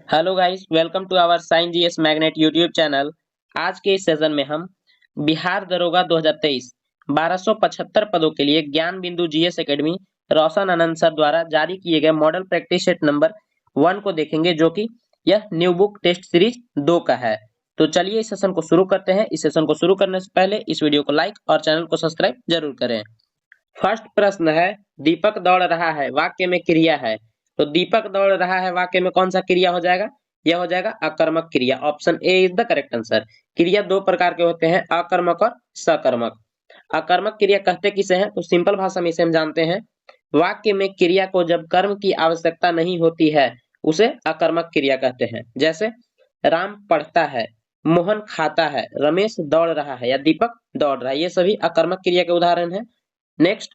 Hello guys, welcome to our sign GS magnet YouTube channel. आज के इस session में हम बिहार दरोगा 2023 1275 पदों के लिए ज्ञान बिंदु जीएस एकेडमी रोशन आनंद सर द्वारा जारी किए गए मॉडल प्रैक्टिस सेट नंबर 1 को देखेंगे, जो कि यह न्यू बुक टेस्ट सीरीज 2 का है। तो चलिए इस सेशन को शुरू करते हैं। इस सेशन को शुरू करने से पहले इस वीडियो को लाइक और चैनल को सब्सक्राइब जरूर करें। फर्स्ट प्रश्न है, दीपक दौड़ रहा है वाक्य में क्रिया है। तो दीपक दौड़ रहा है वाक्य में कौन सा क्रिया हो जाएगा? यह हो जाएगा अकर्मक क्रिया। Option A is the correct answer. क्रिया दो प्रकार के होते हैं, अकर्मक और सकर्मक। अकर्मक क्रिया कहते किसे हैं? तो सिंपल भाषा में इसे हम जानते हैं, वाक्य में क्रिया को जब कर्म की आवश्यकता नहीं होती है उसे अकर्मक क्रिया कहते हैं। जैसे राम पढ़ता है, मोहन खाता है, रमेश दौड़ रहा है या दीपक दौड़ रहा है, ये सभी अकर्मक क्रिया के उदाहरण हैं। नेक्स्ट,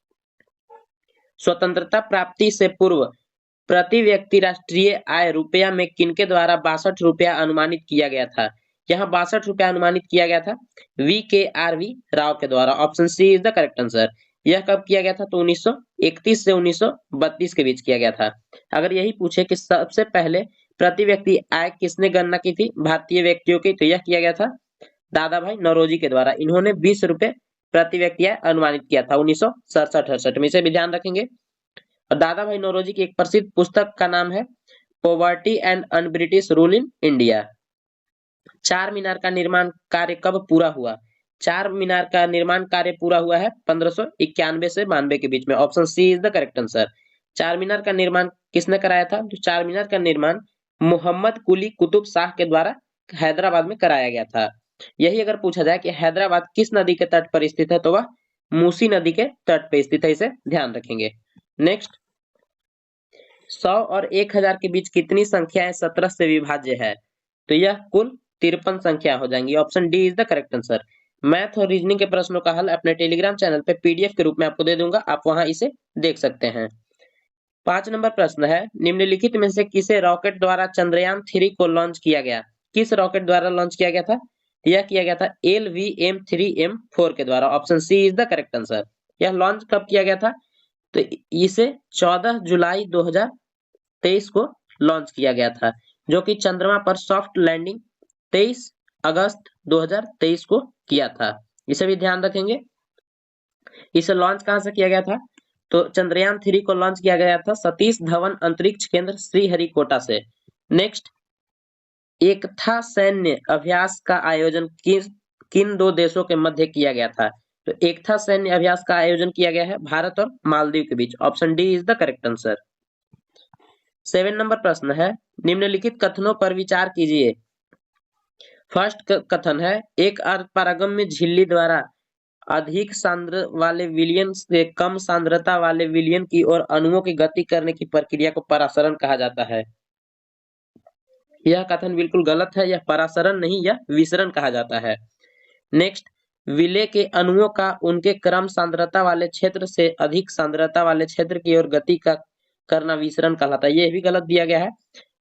स्वतंत्रता प्राप्ति से पूर्व प्रति व्यक्ति राष्ट्रीय आय रुपया में किनके द्वारा 62 रुपया अनुमानित किया गया था? यहाँ 62 रुपया अनुमानित किया गया था VKRV राव के द्वारा। Option C is the correct answer. यह कब किया गया था? तो 1931 से 1932 के बीच किया गया था। अगर यही पूछे कि सबसे पहले प्रति व्यक्ति आय किसने गणना की थी भारतीय व्यक्तियों की, तो यह किया गया था दादा भाई नौरोजी के द्वारा। इन्होंने 20 रुपए प्रति व्यक्ति आय अनुमानित किया था 1967-68 में। इसे भी ध्यान रखेंगे। और दादा भाई नौरोजी की एक प्रसिद्ध पुस्तक का नाम है poverty and un British rule in India. चार मीनार का निर्माण कार्य कब पूरा हुआ? चार मीनार का निर्माण कार्य पूरा हुआ है 1591 से 92 के बीच में। Option C is the correct answer. Charminar का निर्माण किसने कराया था? तो चार मीनार का निर्माण मोहम्मद कुली कुतुब शाह के द्वारा हैदराबाद में कराया गया था। यही अगर पूछा जाए कि हैदराबाद किस नदी के तट पर स्थित है, तो वह मूसी नदी के तट पर स्थित है। इसे ध्यान रखेंगे। नेक्स्ट, 100 और 1000 के बीच कितनी संख्याएं 17 से विभाज्य है? तो यह कुल 53 संख्या हो जाएंगी। Option D is the correct answer. Math और रीजनिंग के प्रश्नों का हल अपने टेलीग्राम चैनल पे पीडीएफ के रूप में आपको दे दूंगा, आप वहां इसे देख सकते हैं। 5 नंबर प्रश्न है, निम्नलिखित में से किसे रॉकेट द्वारा चंद्रयान 3 को लॉन्च किया गया? किस रॉकेट द्वारा लॉन्च किया गया था? यह किया गया था LVM-3M4 के द्वारा। Option C is the correct answer. यह लॉन्च कब किया गया था? तो इसे 14 जुलाई 2023 को लॉन्च किया गया था, जो कि चंद्रमा पर सॉफ्ट लैंडिंग 23 अगस्त 2023 को किया था। इसे भी ध्यान रखेंगे। इसे लॉन्च कहां से किया गया था? तो चंद्रयान 3 को लॉन्च किया गया था सतीश धवन अंतरिक्ष केंद्र श्रीहरिकोटा से। नेक्स्ट, एकथा सैन्य अभ्यास का आयोजन किन दो देशों के मध्य किया गया था? तो एकथा सैन्य अभ्यास का आयोजन किया गया है भारत और मालदीव के बीच। Option D is the correct answer. 7 number प्रश्न है, निम्नलिखित कथनों पर विचार कीजिए। फर्स्ट कथन है, एक अर्धपारगम्य झिल्ली द्वारा अधिक सांद्र वाले विलयन से कम सांद्रता वाले विलयन की ओर अणुओं की गति करने की प्रक्रिया को परासरण कहा जाता है। यह कथन बिल्कुल गलत है, यह परासरण नहीं, यह विसरण कहा जाता है। नेक्स्ट, विलय के अणुओं का उनके क्रम सांद्रता वाले क्षेत्र से अधिक सांद्रता वाले क्षेत्र की ओर गति का करना विसरण कहलाता है। यह भी गलत दिया गया है।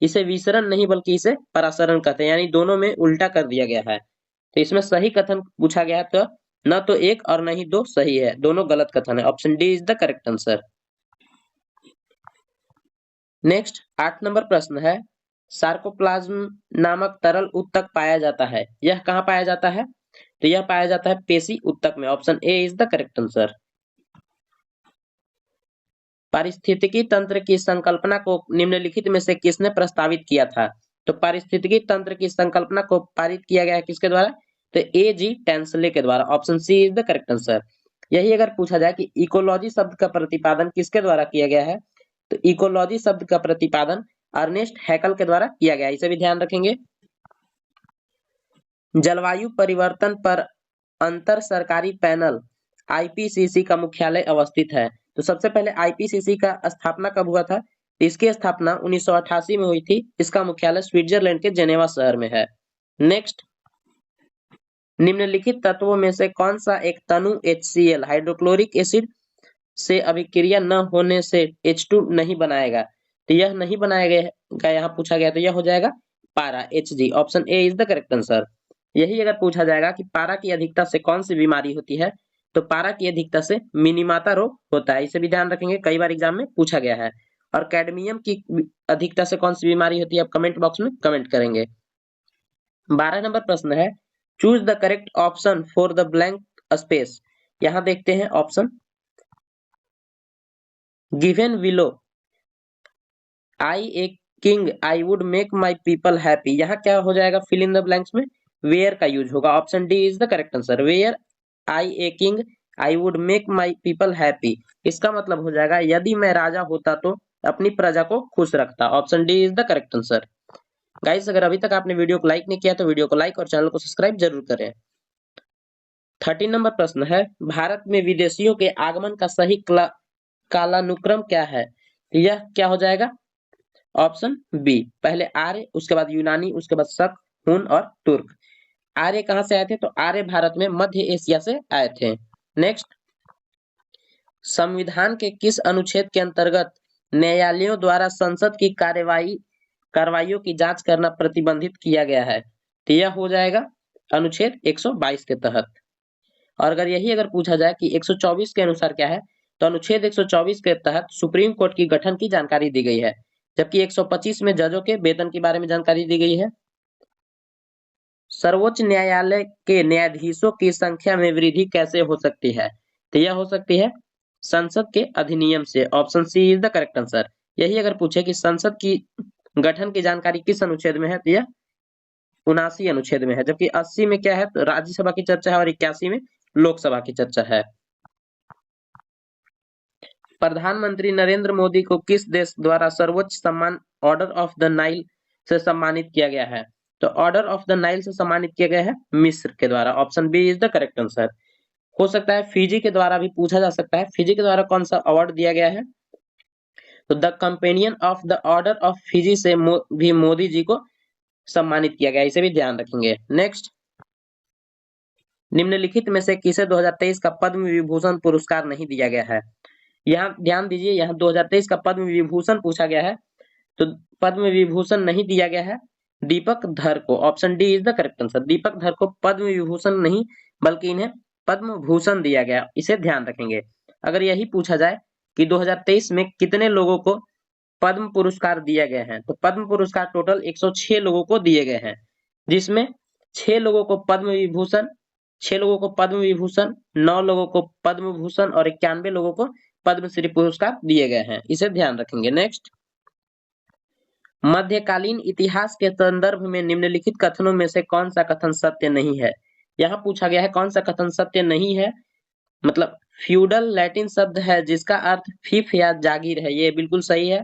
इसे विसरण नहीं बल्कि इसे परासरण कहते हैं, यानी दोनों में उल्टा कर दिया गया है। तो इसमें सही कथन पूछा गया है, तो न तो एक और न ही दो सही है, दोनों गलत कथन है। Option D is the correct answer. Next, 8 number प्रश्न है, सार्कोप्लाज्म नामक तरल ऊतक पाया जाता है। यह कहाँ पाया जाता है? तो यह पाया जाता है पेशी ऊतक में। Option A is the correct answer. पारिस्थितिकी तंत्र की संकल्पना को निम्नलिखित में से किसने प्रस्तावित किया था? तो पारिस्थितिकी तंत्र की संकल्पना को पारित किया गया है किसके द्वारा? तो A.G. टेंसले के द्वारा। Option C is the correct answer. यही अगर पूछा जाए कि इकोलॉजी शब्द का प्रतिपादन किसके द्वारा किया गया है, तो इकोलॉजी शब्द का प्रतिपादन अर्नेस्ट हैकल के द्वारा किया गया। इसे भी ध्यान रखेंगे। जलवायु परिवर्तन पर अंतर सरकारी पैनल IPCC का मुख्यालय अवस्थित है। तो सबसे पहले IPCC का स्थापना कब हुआ था? इसकी स्थापना 1988 में हुई थी। इसका मुख्यालय स्विट्जरलैंड के जेनेवा शहर में है। नेक्स्ट, निम्नलिखित तत्वों में से कौन सा एक तनु HCl हाइड्रोक्लोरिक एसिड से अभिक्रिया न होने से H2 नहीं बनाएगा? तो यह नहीं बनाएगा, यहाँ पूछा गया, तो यह हो जाएगा पारा Hg। Option A is the correct answer. यही अगर पूछा जाएगा कि पारा की अधिकता से कौन सी बीमारी होती है, तो पारा की अधिकता से मिनीमाता रोग होता है। इसे भी ध्यान रखेंगे, कई बार एग्जाम में पूछा गया है। और कैडमियम की अधिकता से कौन सी बीमारी होती है, आप कमेंट बॉक्स में कमेंट करेंगे। 12 नंबर प्रश्न है, choose the correct option for the blank space. यहां देखते हैं option given below, I a king I would make my people happy. यहाँ क्या हो जाएगा, फिल इन द ब्लैंक्स में वेयर का यूज होगा। Option D is the correct answer, were I a king I would make my people happy. इसका मतलब हो जाएगा यदि मैं राजा होता तो अपनी प्रजा को खुश रखता। Option D is the correct answer. Guys अगर अभी तक आपने वीडियो को लाइक नहीं किया तो वीडियो को लाइक और चैनल को सब्सक्राइब जरूर करें। 13 नंबर प्रश्न है, भारत में विदेशियों के आगमन का सही कालानुक्रम क्या है। यह क्या हो जाएगा, ऑप्शन बी, पहले आर्य, उसके बाद यूनानी, उसके बाद शक, हुन और तुर्क। आर्य कहां से आए थे, तो आर्य भारत में मध्य एशिया से आए थे। नेक्स्ट, संविधान के किस अनुच्छेद के अंतर्गत न्यायालयों द्वारा संसद की कार्रवाइयों की जांच करना प्रतिबंधित किया गया है। तो यह हो जाएगा अनुच्छेद 122 के तहत। और अगर पूछा जाए कि 124 के अनुसार क्या है, तो अनुच्छेद 124 के तहत सुप्रीम कोर्ट की गठन की जानकारी दी गई है, जबकि 125 में जजों के वेतन के बारे में जानकारी दी गई है। सर्वोच्च न्यायालय के न्यायाधीशों की संख्या में वृद्धि कैसे हो सकती है, तो यह हो सकती है संसद के अधिनियम से। Option C is the correct answer. यही अगर पूछे कि संसद की गठन की जानकारी किस अनुच्छेद में है, तो यह 79 अनुच्छेद में है, जबकि 80 में क्या है, तो राज्यसभा की चर्चा है और 81 में लोकसभा की चर्चा है। प्रधानमंत्री नरेंद्र मोदी को किस देश द्वारा सर्वोच्च सम्मान ऑर्डर ऑफ द नाइल से सम्मानित किया गया है, तो ऑर्डर ऑफ द नाइल से सम्मानित किया गया है मिस्र के द्वारा। Option B is the correct answer. हो सकता है फिजी के द्वारा भी पूछा जा सकता है, फिजी के द्वारा कौन सा अवार्ड दिया गया है, तो the companion of the order of Fiji से भी मोदी जी को सम्मानित किया गया, इसे भी ध्यान रखेंगे। नेक्स्ट, निम्नलिखित में से किसे 2023 का पद्म विभूषण पुरस्कार नहीं दिया गया है। यहाँ ध्यान दीजिए, यहाँ 2023 का पद्म विभूषण पूछा गया है, तो पद्म विभूषण नहीं दिया गया है दीपक धर को। Option D is the correct answer. Deepak Dhar को पद्म विभूषण नहीं बल्कि इन्हें पद्म भूषण दिया गया, इसे ध्यान रखेंगे। अगर यही पूछा जाए कि 2023 में कितने लोगों को पद्म पुरस्कार दिए गए हैं, तो पद्म पुरस्कार टोटल 106 लोगों को दिए गए हैं, जिसमें 6 लोगों को पद्म विभूषण, 6 लोगों को पद्म विभूषण, 9 लोगों को पद्म भूषण और 91 लोगों को पद्मश्री पुरस्कार दिए गए हैं, इसे ध्यान रखेंगे। नेक्स्ट, मध्यकालीन इतिहास के संदर्भ में निम्नलिखित कथनों में से कौन सा कथन सत्य नहीं है। यहाँ पूछा गया है कौन सा कथन सत्य नहीं है, मतलब फ्यूडल लैटिन शब्द है जिसका अर्थ फिफ या जागीर है, ये बिल्कुल सही है।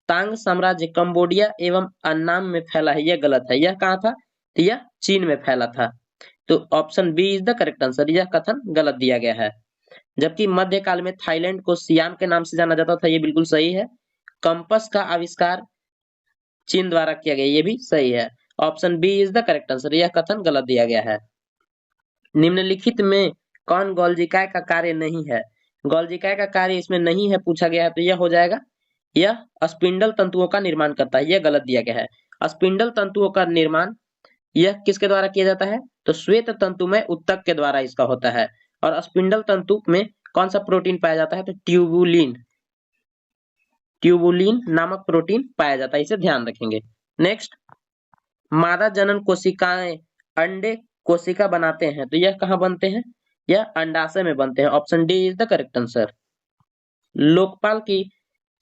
तांग साम्राज्य कंबोडिया एवं अन्नाम में फैला है, यह गलत है। यह कहाँ था, तो यह चीन में फैला था, तो option B is the correct answer. यह कथन गलत दिया गया है। जबकि मध्यकाल में थाईलैंड को सियाम के नाम से जाना जाता था, ये बिल्कुल सही है। कंपस का आविष्कार चीन द्वारा किया गया, ये भी सही है। Option B is the correct answer. यह कथन गलत दिया गया है। निम्नलिखित में कौन गोल्जिकाय का कार्य नहीं है, गोल्जिकाय का कार्य इसमें नहीं है पूछा गया है, तो यह हो जाएगा यह स्पिंडल तंतुओं का निर्माण करता है, यह गलत दिया गया है। स्पिंडल तंतुओं का निर्माण यह किसके द्वारा किया जाता है, तो श्वेत तंतुमय उत्तक के द्वारा इसका होता है। और स्पिंडल तंतु में कौन सा प्रोटीन पाया जाता है, तो ट्यूबुलिन, ट्यूबुलिन नामक प्रोटीन पाया जाता है, इसे ध्यान रखेंगे। नेक्स्ट, मादा जनन कोशिकाएं अंडे कोशिका बनाते हैं, तो यह कहाँ बनते हैं, यह अंडाशय में बनते हैं। Option D is the correct answer. Lokpal की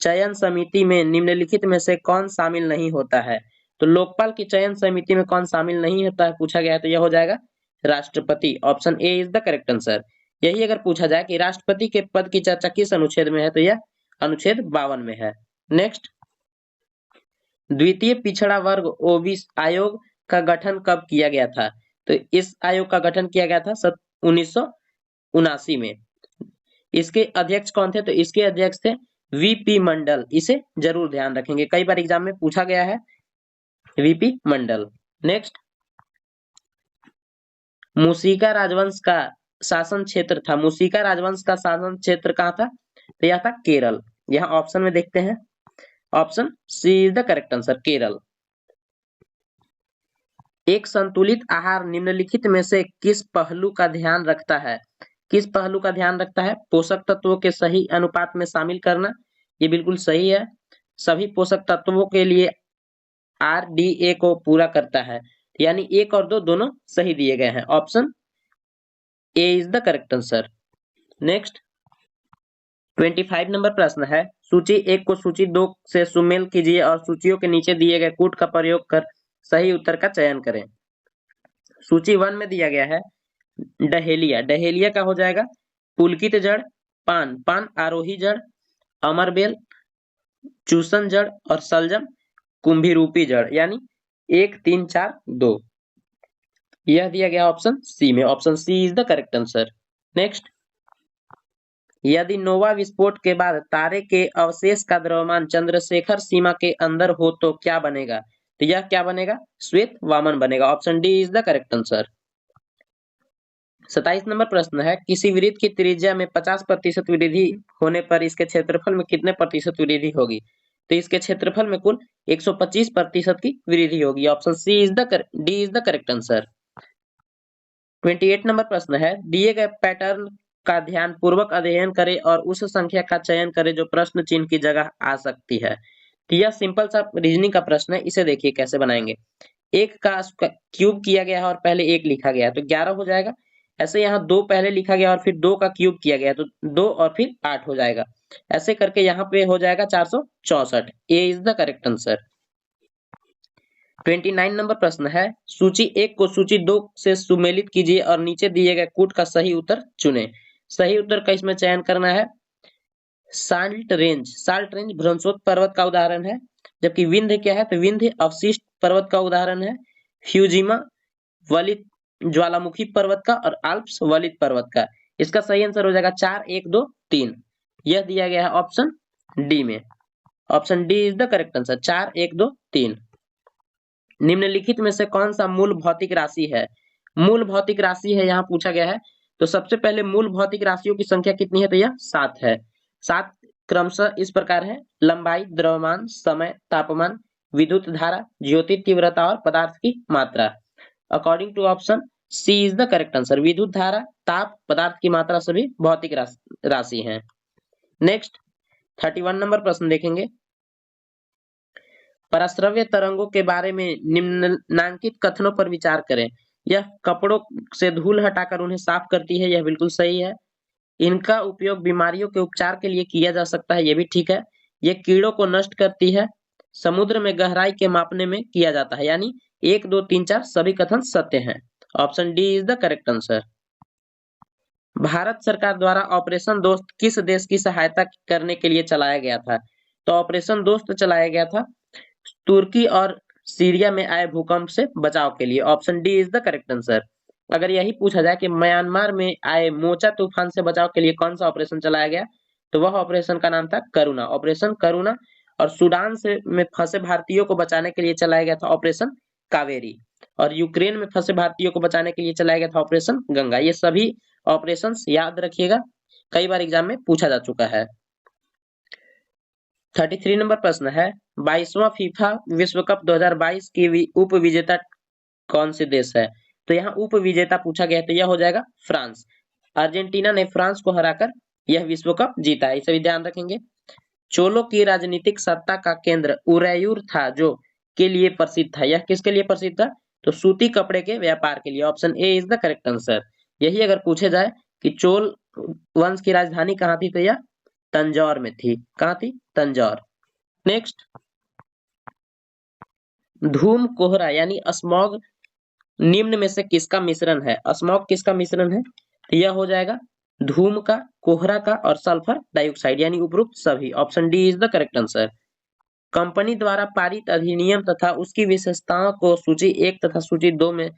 चयन समिति में निम्नलिखित में से कौन शामिल नहीं होता है, तो लोकपाल की चयन समिति में कौन शामिल नहीं होता है पूछा गया है, तो यह हो जाएगा राष्ट्रपति। Option A is the correct answer. यही अगर पूछा जाए कि राष्ट्रपति के पद की चर्चा किस अनुच्छेद में है, तो यह अनुच्छेद 52 में है। नेक्स्ट, द्वितीय पिछड़ा वर्ग ओबीसी आयोग का गठन कब किया गया था, तो इस आयोग का गठन किया गया था 1979 में। इसके अध्यक्ष कौन थे, तो इसके अध्यक्ष थे वीपी मंडल, इसे जरूर ध्यान रखेंगे, कई बार एग्जाम में पूछा गया है वीपी मंडल। नेक्स्ट, मुसिका राजवंश का शासन क्षेत्र था, मुसिका राजवंश का शासन क्षेत्र कहाँ था, तो यह था केरल। यहाँ ऑप्शन में देखते हैं, option C is the correct answer, Kerala. एक संतुलित आहार निम्नलिखित में से किस पहलू का ध्यान रखता है, किस पहलू का ध्यान रखता है, पोषक तत्वों के सही अनुपात में शामिल करना, ये बिल्कुल सही है। सभी पोषक तत्वों के लिए RDA को पूरा करता है। यानी 1 और 2 दोनों सही दिए गए हैं। Option A is the correct answer. Next 25 number प्रश्न है, सूची 1 को सूची 2 से सुमेल कीजिए और सूचियों के नीचे दिए गए कूट का प्रयोग कर सही उत्तर का चयन करें। सूची 1 में दिया गया है डहेलिया, डहेलिया का हो जाएगा पुलकित जड़, पान, पान आरोही जड़, अमरबेल चूसन जड़ और सलजम कुंभीरूपी जड़। यानी 1 3 4 2 यह दिया गया ऑप्शन सी में। Option C is the correct answer. Next, यदि नोवा विस्फोट के बाद तारे के अवशेष का द्रव्यमान चंद्रशेखर सीमा के अंदर हो तो क्या बनेगा? तो यह क्या बनेगा? श्वेत वामन बनेगा। Option D is the correct answer. 27 number प्रश्न है, किसी वृत्त की त्रिज्या में 50% वृद्धि होने पर इसके क्षेत्रफल में कितने प्रतिशत वृद्धि होगी? तो इसके क्षेत्रफल में कुल 125% की वृद्धि होगी। Option C is the D is the correct answer. 28 number प्रश्न है, दिए गए पैटर्न का ध्यान पूर्वक अध्ययन करें और उस संख्या का चयन करें जो प्रश्न चिन्ह की जगह आ सकती है। तो यह सिंपल सा रीजनिंग का प्रश्न है, इसे देखिए कैसे बनाएंगे। 1 का क्यूब किया गया है और पहले 1 लिखा गया है तो 11 हो जाएगा। ऐसे यहाँ 2 पहले लिखा गया और फिर 2 का क्यूब किया गया तो 2 और फिर 8 हो जाएगा। ऐसे करके यहाँ पे हो जाएगा 464। A is the correct answer. 29 number प्रश्न है, सूची 1 को सूची 2 से सुमेलित कीजिए और नीचे दिए गए कूट का सही उत्तर चुनें। सही उत्तर का इसमें चयन करना है साल्ट रेंज। साल्ट रेंज भ्रंशोत पर्वत का उदाहरण है, जबकि विंध्य क्या है? तो विंध्य अवशिष्ट पर्वत का उदाहरण है, फ्यूजिमा वलित ज्वालामुखी पर्वत का और आल्प्स वलित पर्वत का। इसका सही आंसर हो जाएगा 4 1 2 3। यह दिया गया है ऑप्शन डी में। Option D is the correct answer, 4 1 2 3। निम्नलिखित में से कौन सा मूल भौतिक राशि है? मूल भौतिक राशि है यहाँ पूछा गया है। तो सबसे पहले मूल भौतिक राशियों की संख्या कितनी है? तो यह 7 है। 7 क्रमशः इस प्रकार है, लंबाई, द्रव्यमान, समय, तापमान, विद्युत धारा, ज्योति तीव्रता और पदार्थ की मात्रा। According to option C is the correct answer. विद्युत धारा, ताप, पदार्थ की मात्रा सभी भौतिक राशि हैं। नेक्स्ट 31 नंबर प्रश्न देखेंगे, पराश्रव्य तरंगों के बारे में निम्नांकित कथनों पर विचार करें। यह कपड़ों से धूल हटाकर उन्हें साफ करती है, यह बिल्कुल सही है। इनका उपयोग बीमारियों के उपचार के लिए किया जा सकता है, यह भी ठीक है। ये कीड़ों को नष्ट करती है। समुद्र में गहराई के मापने में किया जाता है। यानी 1 2 3 4 सभी कथन सत्य हैं। Option D is the correct answer. Bharat सरकार द्वारा ऑपरेशन दोस्त किस देश की सहायता करने के लिए चलाया गया था? तो ऑपरेशन दोस्त चलाया गया था तुर्की और सीरिया में आए भूकंप से बचाव के लिए। Option D is the correct answer. अगर यही पूछा जाए कि म्यांमार में आए मोचा तूफान से बचाव के लिए कौन सा ऑपरेशन चलाया गया, तो वह ऑपरेशन का नाम था करुणा। ऑपरेशन करुणा। और सूडान से में फंसे भारतीयों को बचाने के लिए चलाया गया था ऑपरेशन कावेरी। और यूक्रेन में फंसे भारतीयों को बचाने के लिए चलाया गया था ऑपरेशन गंगा। ये सभी ऑपरेशंस याद रखिएगा, कई बार एग्जाम में पूछा जा चुका है। 33 नंबर प्रश्न है, 22वां फीफा विश्व कप 2022 की उप विजेता कौन से देश है? तो यहाँ उप विजेता पूछा गया, तो यह हो जाएगा फ्रांस। अर्जेंटीना ने फ्रांस को हराकर यह विश्व कप जीता है, इसे भी ध्यान रखेंगे। चोलों की राजनीतिक सत्ता का केंद्र उरैयूर था, जो के लिए प्रसिद्ध था। यह किसके लिए प्रसिद्ध था? तो सूती कपड़े के व्यापार के लिए। Option A is the correct answer. यही अगर पूछे जाए कि चोल वंश की राजधानी कहाँ थी, तो यह तंजौर में थी। कहाँ थी? तंजौर। नेक्स्ट, धूम कोहरा यानी स्मॉग निम्न में से किसका मिश्रण है? स्मॉग किसका मिश्रण है? यह हो जाएगा धूम का, कोहरा का और सल्फर डाइऑक्साइड, यानी उपरोक्त सभी। Option D is the correct answer. Company द्वारा पारित अधिनियम तथा उसकी विशेषताओं को सूची 1 तथा सूची 2 में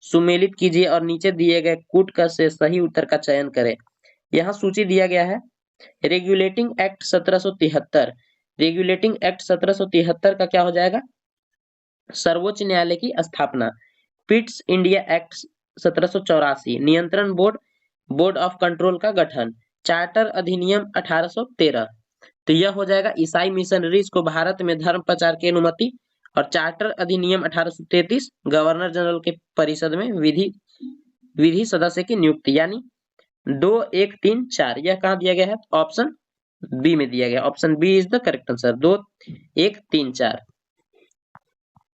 सुमेलित कीजिए और नीचे दिए गए कूट का से सही उत्तर का चयन करें। यहाँ सूची दिया गया है रेगुलेटिंग एक्ट 1773। रेगुलेटिंग एक्ट 1773 का क्या हो जाएगा? सर्वोच्च न्यायालय की स्थापना। पिट्स इंडिया एक्ट 1784, नियंत्रण बोर्ड, बोर्ड ऑफ कंट्रोल का गठन, चार्टर अधिनियम 1813। तो यह हो जाएगा ईसाई मिशनरीज को भारत में धर्म प्रचार की अनुमति, और चार्टर अधिनियम 1833 गवर्नर जनरल के परिषद में विधि सदस्य की नियुक्ति। यानी 2 1 3 4 यह कहाँ दिया गया है? ऑप्शन बी में दिया गया, option B is the correct answer. 2 1 3 4।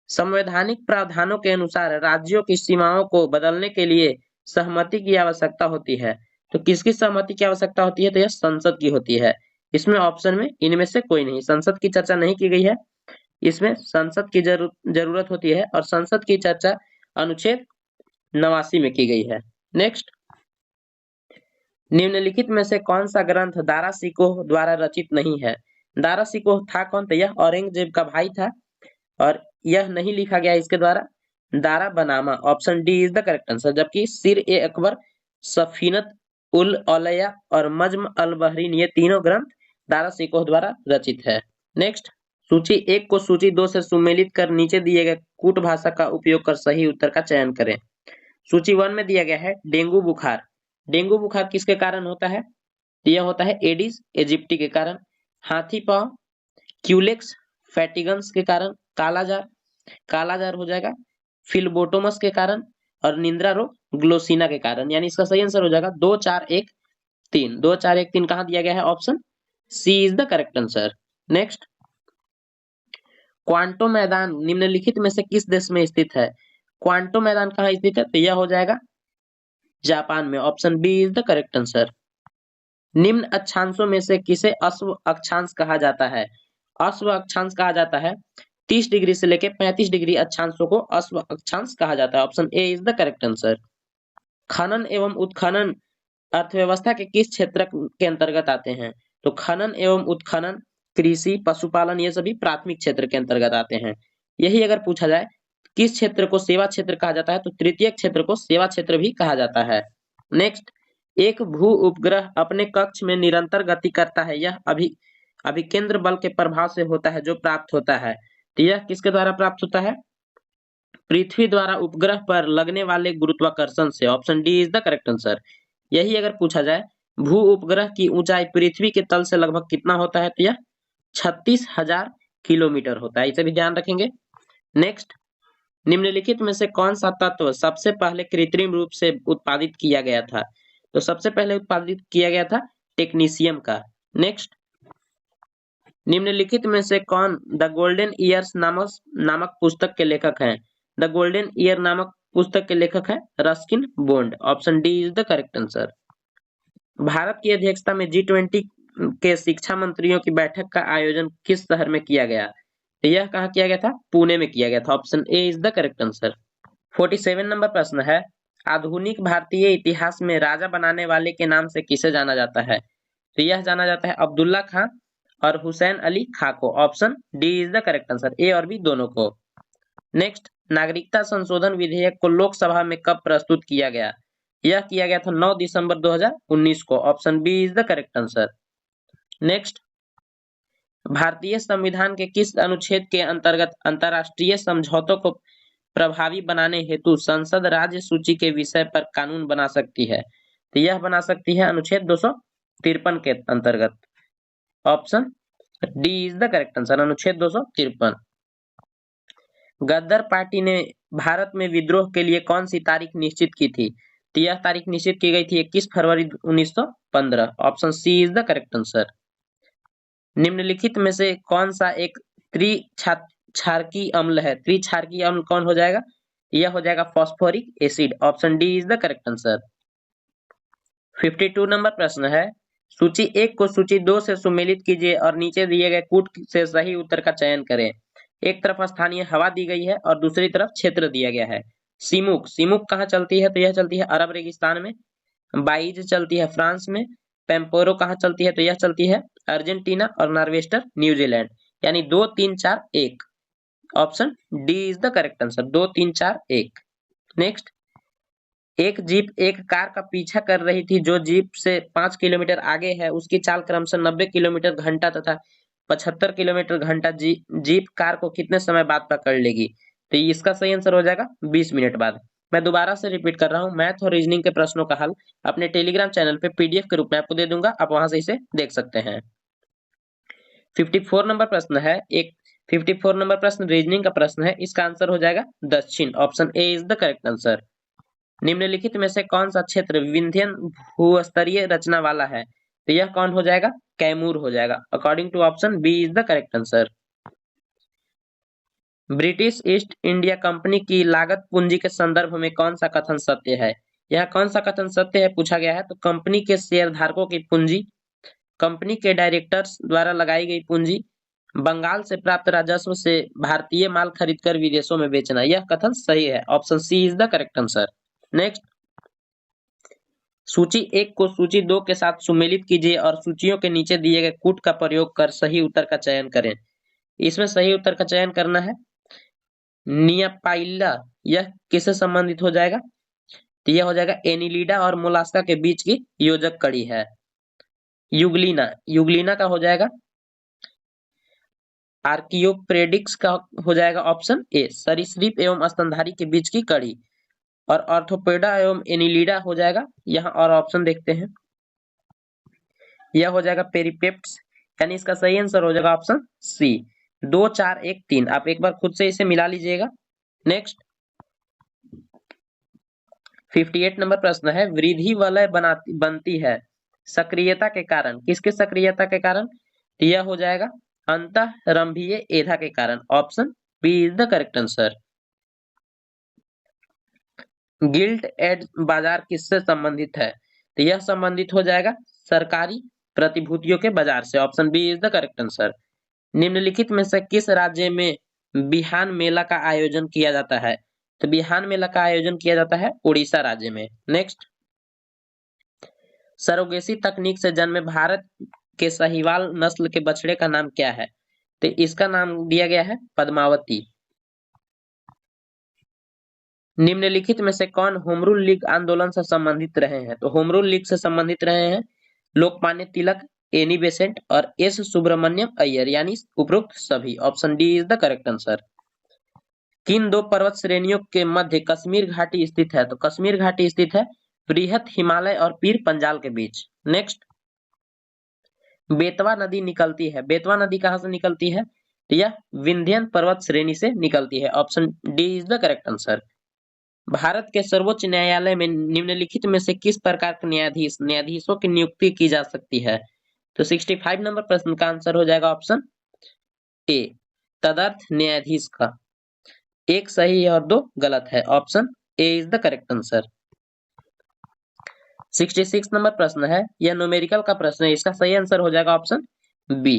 संवैधानिक प्रावधानों के अनुसार राज्यों की सीमाओं को बदलने के लिए सहमति की आवश्यकता होती है। तो किसकी सहमति की आवश्यकता होती है? तो यह संसद की होती है। इसमें ऑप्शन में इनमें से कोई नहीं, संसद की चर्चा नहीं की गई है, इसमें संसद की जरूरत होती है और संसद की चर्चा अनुच्छेद 89 में की गई है। नेक्स्ट, निम्नलिखित में से कौन सा ग्रंथ दारा सिकोह द्वारा रचित नहीं है? दारा सिकोह था कौन? तो यह औरंगजेब का भाई था और यह नहीं लिखा गया इसके द्वारा। दारा बनामा, option D is the correct answer. जबकि सिर ए अकबर, सफीनत उल औलिया और मज्म अल बहरीन ये तीनों ग्रंथ दारा सिकोह द्वारा रचित है। नेक्स्ट, सूची 1 को सूची 2 से सुमेलित कर नीचे दिए गए कूट भाषा का उपयोग कर सही उत्तर का चयन करें। सूची 1 में दिया गया है डेंगू बुखार। डेंगू बुखार किसके कारण होता है? यह होता है एडिस इजिप्टी के कारण, हाथी पांव, क्यूलेक्स फैटिगन्स के कारण, कालाजार हो जाएगा, फिलबोटोमस के कारण और निंद्रा रोग ग्लोसिना के कारण। यानी इसका सही आंसर हो जाएगा 2 4 1 3। 2 4 1 3 कहां दिया गया है? Option C is the correct answer. Next, क्वांटो मैदान निम्नलिखित में से किस देश में स्थित है? क्वांटो मैदान कहाँ स्थित है? तो यह हो जाएगा जापान में, option B is the correct answer. निम्न अक्षांशों में से किसे अश्व अक्षांश कहा जाता है? अश्व अक्षांश कहा जाता है 30 डिग्री से लेकर 35 डिग्री अक्षांशों को अश्व अक्षांश कहा जाता है, option A is the correct answer. खनन एवं उत्खनन अर्थव्यवस्था के किस क्षेत्र के अंतर्गत आते हैं? तो खनन एवं उत्खनन, कृषि, पशुपालन ये सभी प्राथमिक क्षेत्र के अंतर्गत आते हैं। यही अगर पूछा जाए किस क्षेत्र को सेवा क्षेत्र कहा जाता है, तो तृतीय क्षेत्र को सेवा क्षेत्र भी कहा जाता है। नेक्स्ट, एक भू उपग्रह अपने कक्ष में निरंतर गति करता है, यह अभिकेंद्र बल के प्रभाव से होता है जो प्राप्त होता है। तो यह किसके द्वारा प्राप्त होता है? पृथ्वी द्वारा उपग्रह पर लगने वाले गुरुत्वाकर्षण से, option D is the correct answer. यही अगर पूछा जाए भू उपग्रह की ऊंचाई पृथ्वी के तल से लगभग कितना होता है? तो यह 36,000 किलोमीटर होता है, इसे भी ध्यान रखेंगे। नेक्स्ट, निम्नलिखित में से कौन सा तत्व सबसे पहले कृत्रिम रूप से उत्पादित किया गया था? तो सबसे पहले उत्पादित किया गया था टेक्नीशियम का। नेक्स्ट, निम्नलिखित में से कौन द गोल्डन ईयर्स नामक पुस्तक के लेखक हैं? द गोल्डन ईयर नामक पुस्तक के लेखक हैं Ruskin bond, option D is the correct answer. Bharat की अध्यक्षता में G20 के शिक्षा मंत्रियों की बैठक का आयोजन किस शहर में किया गया? तो यह कहाँ किया गया था? पुणे में किया गया था, option A is the correct answer. 47 number प्रश्न है, आधुनिक भारतीय इतिहास में राजा बनाने वाले के नाम से किसे जाना जाता है? तो यह जाना जाता है अब्दुल्ला खां और हुसैन अली खां को, option D is the correct answer, A और बी दोनों को। नेक्स्ट, नागरिकता संशोधन विधेयक को लोकसभा में कब प्रस्तुत किया गया? यह किया गया था 9 दिसंबर 2019 को, option B is the correct answer. Next, भारतीय संविधान के किस अनुच्छेद के अंतर्गत अंतर्राष्ट्रीय समझौतों को प्रभावी बनाने हेतु संसद राज्य सूची के विषय पर कानून बना सकती है? तो यह बना सकती है अनुच्छेद 253 के अंतर्गत, option D is the correct answer, अनुच्छेद 253। गद्दार पार्टी ने भारत में विद्रोह के लिए कौन सी तारीख निश्चित की थी? तो यह तारीख निश्चित की गई थी 21 फरवरी 1915, option C is the correct answer. निम्नलिखित में से कौन सा एक त्रिक्षारकीय अम्ल है? त्रिक्षारकीय अम्ल कौन हो जाएगा? यह हो जाएगा phosphoric acid, option D is the correct answer. 52 number प्रश्न है, सूची 1 को सूची 2 से सुमेलित कीजिए और नीचे दिए गए कूट से सही उत्तर का चयन करें। एक तरफ स्थानीय हवा दी गई है और दूसरी तरफ क्षेत्र दिया गया है। सीमुक कहाँ चलती है? तो यह चलती है अरब रेगिस्तान में। बाइज चलती है फ्रांस में। पेम्पोरो कहाँ चलती है? तो यह चलती है अर्जेंटीना और नार्वेस्टर न्यूजीलैंड। यानी 2 3 4 1, option D is the correct answer, 2 3 4 1। Next, एक जीप एक कार का पीछा कर रही थी जो जीप से 5 किलोमीटर आगे है, उसकी चाल क्रमशः 90 किलोमीटर घंटा तथा 75 किलोमीटर घंटा जीप कार को कितने समय बाद पकड़ लेगी? तो इसका सही आंसर हो जाएगा 20 मिनट बाद। मैं दोबारा से रिपीट कर रहा हूँ, मैथ और रीजनिंग के प्रश्नों का हल अपने टेलीग्राम चैनल पे पीडीएफ के रूप में आपको दे दूंगा, आप वहां से इसे देख सकते हैं। 54 नंबर प्रश्न है, 54 नंबर प्रश्न रीजनिंग का प्रश्न है, इसका आंसर हो जाएगा दक्षिण, option A is the correct answer. निम्नलिखित में से कौन सा क्षेत्र विंध्यन भूस्तरीय रचना वाला है? तो यह कौन हो जाएगा? कैमूर हो जाएगा। According to option B is the correct answer. British East India company की लागत पूंजी के संदर्भ में कौन सा कथन सत्य है? यह कौन सा कथन सत्य है पूछा गया है। तो कंपनी के शेयरधारकों की पूंजी, कंपनी के डायरेक्टर्स द्वारा लगाई गई पूंजी, बंगाल से प्राप्त राजस्व से भारतीय माल खरीदकर विदेशों में बेचना, यह कथन सही है। Option C is the correct answer. Next, सूची 1 को सूची 2 के साथ सुमेलित कीजिए और सूचियों के नीचे दिए गए कूट का प्रयोग कर सही उत्तर का चयन करें। इसमें सही उत्तर का चयन करना है नियापाइला, यह किससे संबंधित हो जाएगा? तो यह हो जाएगा एनिलिडा और मोलास्का के बीच की योजक कड़ी है। युगलिना, युगलिना का हो जाएगा आर्कियोप्टेरिक्स का हो जाएगा ऑप्शन ए, सरीसृप एवं स्तनधारी के बीच की कड़ी। और ऑर्थोपेडा एवं एनिलिडा हो जाएगा यहाँ, और ऑप्शन देखते हैं, यह हो जाएगा पेरिपेप्ट्स, यानी इसका सही आंसर हो जाएगा ऑप्शन सी। 2 4 1 3, आप एक बार खुद से इसे मिला लीजिएगा। नेक्स्ट, 58 नंबर प्रश्न है, वृद्धि वलय बनती है सक्रियता के कारण, किसके सक्रियता के कारण? तो यह हो जाएगा अंतःरंभीय एधा के कारण। Option B is the correct answer. Gilt एड बाजार किससे संबंधित है? तो यह संबंधित हो जाएगा सरकारी प्रतिभूतियों के बाजार से। Option B is the correct answer. निम्नलिखित में से किस राज्य में बिहान मेला का आयोजन किया जाता है? तो बिहान मेला का आयोजन किया जाता है उड़ीसा राज्य में। नेक्स्ट, सरोगेसी तकनीक से जन्मे भारत के साहीवाल नस्ल के बछड़े का नाम क्या है? तो इसका नाम दिया गया है पद्मावती। निम्नलिखित में से कौन होम रूल लीग आंदोलन से संबंधित रहे हैं? तो होम रूल लीग से संबंधित रहे हैं लोकमान्य तिलक, एनी बेसेंट और एस सुब्रमण्यम अय्यर, यानी उपरोक्त सभी। Option D is the correct answer. किन 2 पर्वत श्रेणियों के मध्य कश्मीर घाटी स्थित है? तो कश्मीर घाटी स्थित है बृहत हिमालय और पीर पंजाल के बीच। नेक्स्ट, बेतवा नदी निकलती है, बेतवा नदी कहां से निकलती है? तो यह विंध्यन पर्वत श्रेणी से निकलती है। Option D is the correct answer. Bharat के सर्वोच्च न्यायालय में निम्नलिखित में से किस प्रकार के न्यायाधीशों की नियुक्ति की जा सकती है? तो 65 नंबर प्रश्न का आंसर हो जाएगा ऑप्शन ए, तदर्थ न्यायाधीश का। एक सही है और 2 गलत है। Option A is the correct answer. 66 number प्रश्न है, यह न्यूमेरिकल का प्रश्न है, इसका सही आंसर हो जाएगा ऑप्शन बी।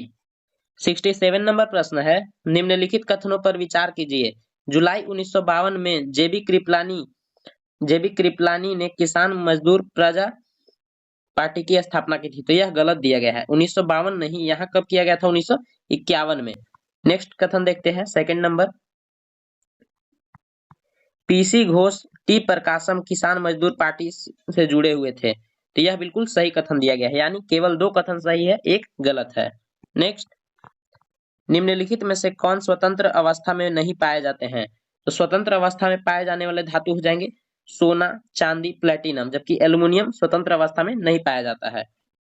67 नंबर प्रश्न है, निम्नलिखित कथनों पर विचार कीजिए। जुलाई 1952 में जेबी कृपलानी ने किसान मजदूर प्रजा पार्टी की स्थापना की थी। तो यह गलत दिया गया है, 1952 नहीं, यहाँ कब किया गया था? 1951 में। नेक्स्ट कथन देखते हैं, second number, PC Ghosh T Prakasam Kisan Mazdoor party से जुड़े हुए थे। तो यह बिल्कुल सही कथन दिया गया है, यानी केवल 2 कथन सही है, 1 गलत है। नेक्स्ट, निम्नलिखित में से कौन स्वतंत्र अवस्था में नहीं पाए जाते हैं? तो स्वतंत्र अवस्था में पाए जाने वाले धातु हो जाएंगे सोना, चांदी, प्लेटिनम, जबकि एल्युमिनियम स्वतंत्र अवस्था में नहीं पाया जाता है।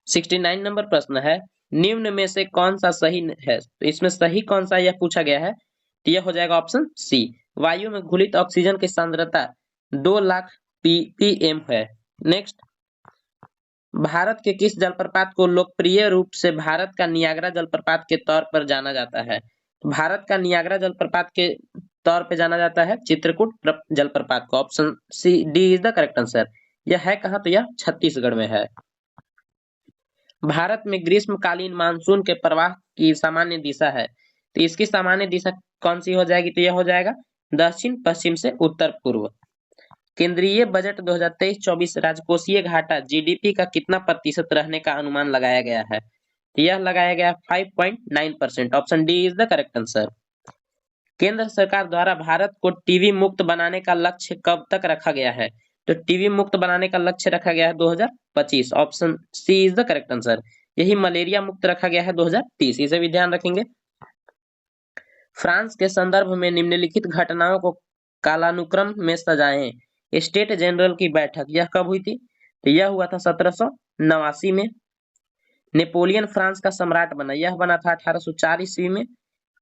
69 नंबर प्रश्न है, निम्न में से कौन सा सही है? तो इसमें सही कौन सा यह पूछा गया है, तो यह हो जाएगा ऑप्शन सी, वायु में घुलित ऑक्सीजन की सांद्रता 2 लाख ppm है। नेक्स्ट, भारत के किस जलप्रपात को लोकप्रिय रूप से भारत का नियाग्रा जलप्रपात के तौर पर जाना जाता है? भारत का नियाग्रा जलप्रपात के तौर पे जाना जाता है चित्रकूट जलप्रपात को। Option C D is the correct answer. यह है कहां? तो यह छत्तीसगढ़ में है। भारत में ग्रीष्मकालीन मानसून के प्रवाह की सामान्य दिशा है, तो इसकी सामान्य दिशा कौन सी हो जाएगी? तो यह हो जाएगा दक्षिण पश्चिम से उत्तर पूर्व। केंद्रीय बजट 2023-24 राजकोषीय घाटा जीडीपी का कितना प्रतिशत रहने का अनुमान लगाया गया है? तो यह लगाया गया 5.9%। Option D is the correct answer. केंद्र सरकार द्वारा भारत को टीबी मुक्त बनाने का लक्ष्य कब तक रखा गया है? तो टीबी मुक्त बनाने का लक्ष्य रखा गया है 2025। Option C is the correct answer. यही मलेरिया मुक्त रखा गया है 2030, इसे भी ध्यान रखेंगे। फ्रांस के संदर्भ में निम्नलिखित घटनाओं को कालानुक्रम में सजाएं। स्टेट जनरल की बैठक यह कब हुई थी? तो यह हुआ था 1789 में। नेपोलियन फ्रांस का सम्राट बना, यह बना था 1804 ईस्वी में।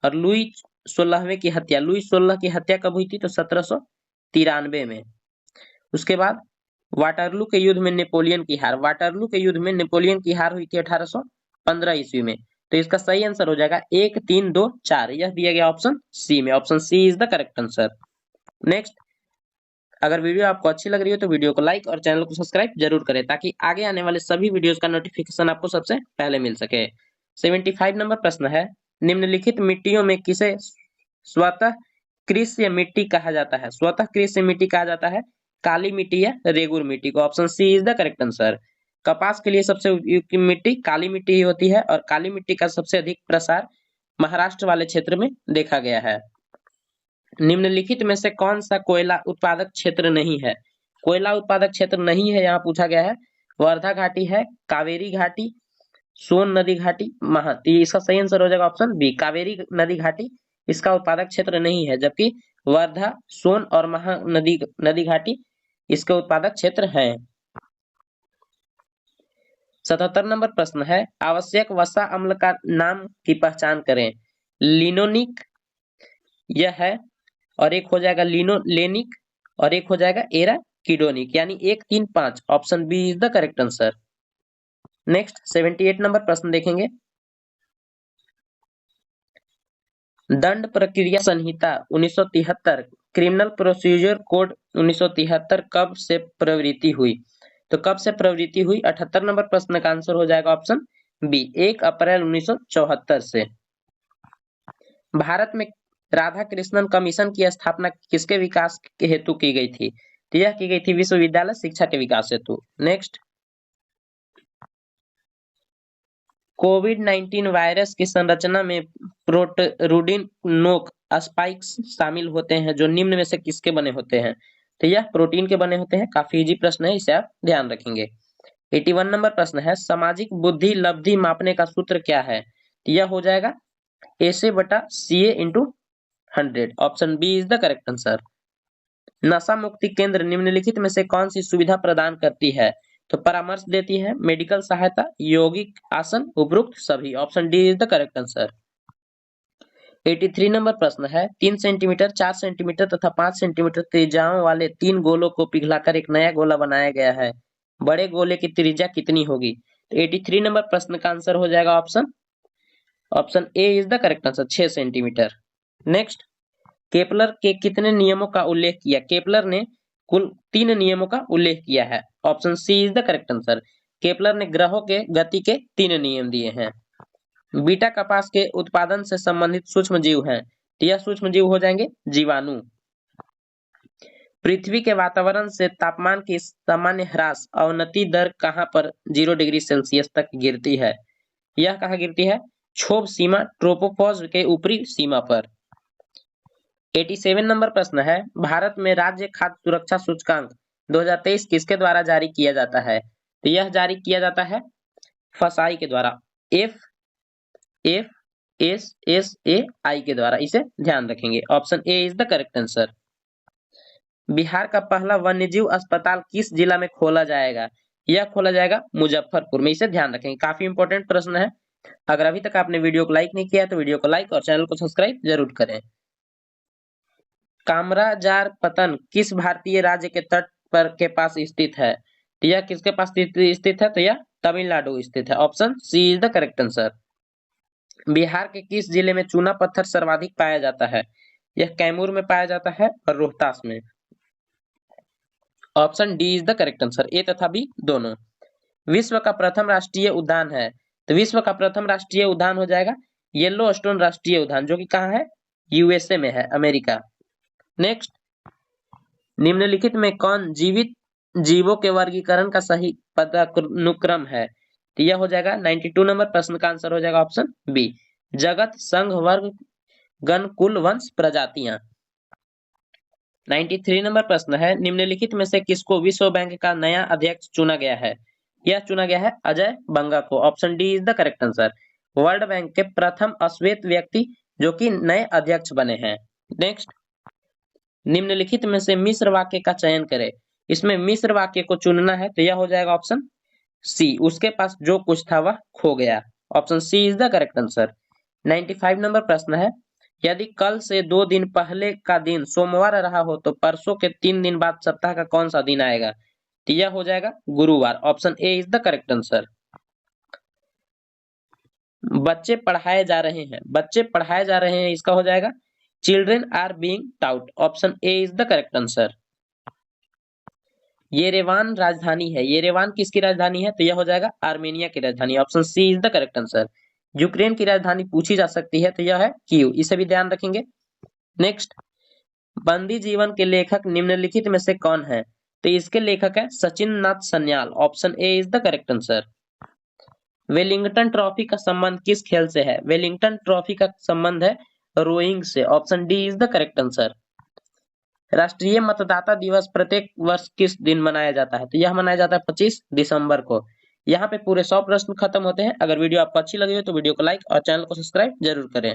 और लुई 16वें की हत्या, लुई 16 की हत्या कब हुई थी? तो 1793 में। उसके बाद वाटरलू के युद्ध में नेपोलियन की हार, वाटरलू के युद्ध में नेपोलियन की हार हुई थी 1815 ईस्वी में। तो इसका सही आंसर हो जाएगा 1, 3, 2, 4। यह दिया गया ऑप्शन सी में, option C is the correct answer. Next, अगर वीडियो आपको अच्छी लग रही हो तो वीडियो को लाइक और चैनल को सब्सक्राइब जरूर करें ताकि आगे आने वाले सभी वीडियोस का नोटिफिकेशन आपको सबसे पहले मिल सके। 75 नंबर प्रश्न है, निम्नलिखित मिट्टियों में किसे स्वतः कृष्य मिट्टी कहा जाता है? स्वतः कृष्य मिट्टी कहा जाता है काली मिट्टी या रेगुर मिट्टी को, option C is the correct answer. कपास के लिए सबसे उपयुक्त मिट्टी काली मिट्टी ही होती है और काली मिट्टी का सबसे अधिक प्रसार महाराष्ट्र वाले क्षेत्र में देखा गया है। निम्नलिखित में से कौन सा कोयला उत्पादक क्षेत्र नहीं है? कोयला उत्पादक क्षेत्र नहीं है यहाँ पूछा गया है। वर्धा घाटी है, कावेरी घाटी, सोन नदी घाटी, महा। तो इसका सही आंसर हो जाएगा ऑप्शन बी, कावेरी नदी घाटी इसका उत्पादक क्षेत्र नहीं है, जबकि वर्धा, सोन और महा नदी घाटी इसके उत्पादक क्षेत्र हैं। 77 नंबर प्रश्न है, आवश्यक वसा अम्ल का नाम की पहचान करें। लिनोनिक यह है, और एक हो जाएगा लिनोलेनिक और एक हो जाएगा एराकिडोनिक, यानी 1, 3, 5, option B is the correct answer. Next 78 number प्रश्न देखेंगे, दंड प्रक्रिया संहिता 1973 क्रिमिनल प्रोसीजर कोड 1973 कब से प्रवृत्ति हुई? तो कब से प्रवृत्ति हुई? 78 नंबर प्रश्न का आंसर हो जाएगा ऑप्शन बी, 1 अप्रैल 1974 से। भारत में राधा कृष्णन कमीशन की स्थापना किसके विकास के हेतु की गई थी? तो यह की गई थी विश्वविद्यालय शिक्षा के विकास हेतु। नेक्स्ट, कोविड-19 वायरस की संरचना में प्रोटरूडिन नोक स्पाइक्स शामिल होते हैं जो निम्न में से किसके बने होते हैं? तो यह प्रोटीन के बने होते हैं। काफी इजी प्रश्न है, इसे आप ध्यान रखेंगे। 81 नंबर प्रश्न है, सामाजिक बुद्धि लब्धि मापने का सूत्र क्या है? तो यह हो जाएगा SA/CA × 100, option B is the correct answer. नशा मुक्ति केंद्र निम्नलिखित में से कौन सी सुविधा प्रदान करती है? तो परामर्श देती है, मेडिकल सहायता, यौगिक आसन, उपरोक्त सभी, option D is the correct answer. 83 number प्रश्न है, 3 सेंटीमीटर, 4 सेंटीमीटर तथा 5 सेंटीमीटर त्रिज्याओं वाले 3 गोलों को पिघलाकर एक नया गोला बनाया गया है। बड़े गोले की त्रिज्या कितनी होगी? तो 83 नंबर प्रश्न का आंसर हो जाएगा option A is the correct answer, 6 centimetre. Next, Kepler के कितने नियमों का उल्लेख किया? केपलर ने कुल 3 नियमों का उल्लेख किया है, option C is the correct answer. Kepler ने ग्रहों के गति के 3 नियम दिए हैं। बीटा कपास के उत्पादन से संबंधित सूक्ष्म जीव हैं, तो यह सूक्ष्म जीव हो जाएंगे जीवाणु। पृथ्वी के वातावरण से तापमान की सामान्य ह्रास अवनति दर कहां पर 0 डिग्री सेल्सियस तक गिरती है? यह कहां गिरती है? क्षोभ सीमा ट्रोपोपॉज के ऊपरी सीमा पर। 87 नंबर प्रश्न है, भारत में राज्य खाद्य सुरक्षा सूचकांक 2023 किसके द्वारा जारी किया जाता है? तो यह जारी किया जाता है फसाई के द्वारा, FSSAI के द्वारा, इसे ध्यान रखेंगे, option A is the correct answer. Bihar का पहला वन्यजीव अस्पताल किस जिला में खोला जाएगा? यह खोला जाएगा मुजफ्फरपुर में, इसे ध्यान रखेंगे। काफी इंपॉर्टेंट प्रश्न है। अगर अभी तक आपने वीडियो को लाइक नहीं किया तो वीडियो को लाइक और चैनल को सब्सक्राइब जरूर करें। कामराजार पतन किस भारतीय राज्य के तट पर के पास स्थित है? तो यह किसके पास स्थित है? तो यह तमिलनाडु स्थित है, option C is the correct answer. Bihar के किस जिले में चूना पत्थर सर्वाधिक पाया जाता है? यह कैमूर में पाया जाता है और रोहतास में, option D is the correct answer, A तथा बी दोनों। विश्व का प्रथम राष्ट्रीय उद्यान है, तो विश्व का प्रथम राष्ट्रीय उद्यान हो जाएगा येलो स्टोन राष्ट्रीय उद्यान, जो कि कहाँ है? USA में है, अमेरिका। नेक्स्ट, निम्नलिखित में कौन जीवित जीवों के वर्गीकरण का सही पदानुक्रम है? तो यह हो जाएगा 92 नंबर प्रश्न का आंसर हो जाएगा ऑप्शन बी, जगत, संघ, वर्ग, गण, कुल, वंश, प्रजातियां। 93 नंबर प्रश्न है, निम्नलिखित में से किसको विश्व बैंक का नया अध्यक्ष चुना गया है? यह चुना गया है अजय बंगा को, option D is the correct answer. World bank के प्रथम अश्वेत व्यक्ति जो कि नए अध्यक्ष बने हैं। नेक्स्ट, निम्नलिखित में से मिश्र वाक्य का चयन करें। इसमें मिश्र वाक्य को चुनना है, तो यह हो जाएगा ऑप्शन सी, उसके पास जो कुछ था वह खो गया, option C is the correct answer. 95 number प्रश्न है, यदि कल से 2 दिन पहले का दिन सोमवार रहा हो तो परसों के 3 दिन बाद सप्ताह का कौन सा दिन आएगा? तो यह हो जाएगा गुरुवार। Option A is the correct answer. बच्चे पढ़ाए जा रहे हैं, बच्चे पढ़ाए जा रहे हैं, इसका हो जाएगा children are being taught. Option A is the correct answer. Yerevan राजधानी है, येरेवान किसकी राजधानी है? तो यह हो जाएगा आर्मेनिया की राजधानी। Option C is the correct answer. Ukraine की राजधानी पूछी जा सकती है, तो यह है कीव, इसे भी ध्यान रखेंगे। नेक्स्ट, बंदी जीवन के लेखक निम्नलिखित में से कौन है? तो इसके लेखक है Sachin Nath Sanyal. Option A is the correct answer. Wellington trophy का संबंध किस खेल से है? वेलिंगटन ट्रॉफी का संबंध है रोइंग से। Option D is the correct answer. राष्ट्रीय मतदाता दिवस प्रत्येक वर्ष किस दिन मनाया जाता है? तो यह मनाया जाता है 25 दिसंबर को। यहाँ पे पूरे 100 प्रश्न खत्म होते हैं। अगर वीडियो आपको अच्छी लगी हो तो वीडियो को लाइक और चैनल को सब्सक्राइब जरूर करें।